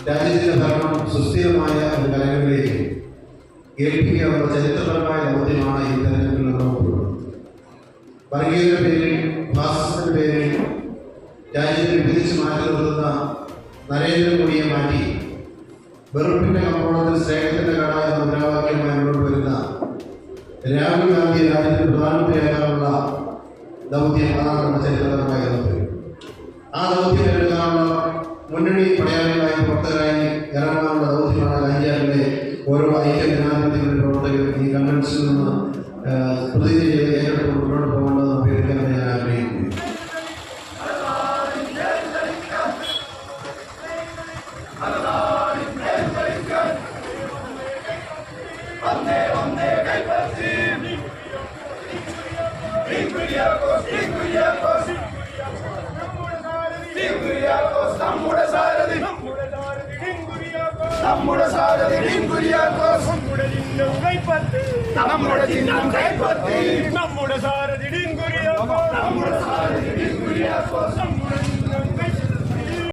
രാജ്യത്തിന്റെ ഭരണം സുസ്ഥിരമായ ഒരു കലകളിലേക്ക് ഏൽപ്പിക്കാനുള്ള ചരിത്രപരമായ ദൗത്യമാണ് ഈ തെരഞ്ഞെടുപ്പിൽ നിർവഹിക്കുന്നത്. വർഗീയതയുടെ പേരിൽ, ഫാസിസത്തിന്റെ പേരിൽ രാജ്യത്തെ വിഭജിച്ച് മാറ്റി നിർത്തുന്ന നരേന്ദ്രമോദിയെ മാറ്റി വെറുപ്പിന്റെ കമ്പോളത്തിൽ സ്നേഹത്തിന്റെ കട എന്ന മുദ്രാവാക്യമായി മുന്നോട്ട് വരുന്ന രാഹുൽ ഗാന്ധി രാജ്യത്തിന് പ്രധാനമന്ത്രിയാകാനുള്ള ദൗത്യം, അതാണ് നമ്മുടെ ചരിത്രപരമായ ദൗത്യം. ആ ദൗത്യം എടുക്കാനുള്ള മുന്നണി പടയാളികളായി പ്രവർത്തകരായി ഇറങ്ങാനുള്ള ദൗത്യമാണ് രാജ്യങ്ങളിലെ ഓരോ ഐക്യ ജനാധിപത്യങ്ങളുടെ പ്രവർത്തകരും ഈ കൺവെൻഷനിൽ നിന്ന് പ്രതിനിധി ചെയ്ത് ഏറ്റെടുത്ത് മുന്നോട്ട് പോകേണ്ടത് അഭ്യർത്ഥിക്കാൻ ഞാൻ ആഗ്രഹിക്കുന്നു. നമ്മുടെ സാരഥി ഡിങ്കുരിയാക്കോസ്, നമ്മുടെ ചിഹ്നം കൈപ്പത്തി, നമ്മുടെ സാരഥി ഡിങ്കുരിയാക്കോസ്, നമ്മുടെ സാരഥി ഡിങ്കുരിയാക്കോസ്.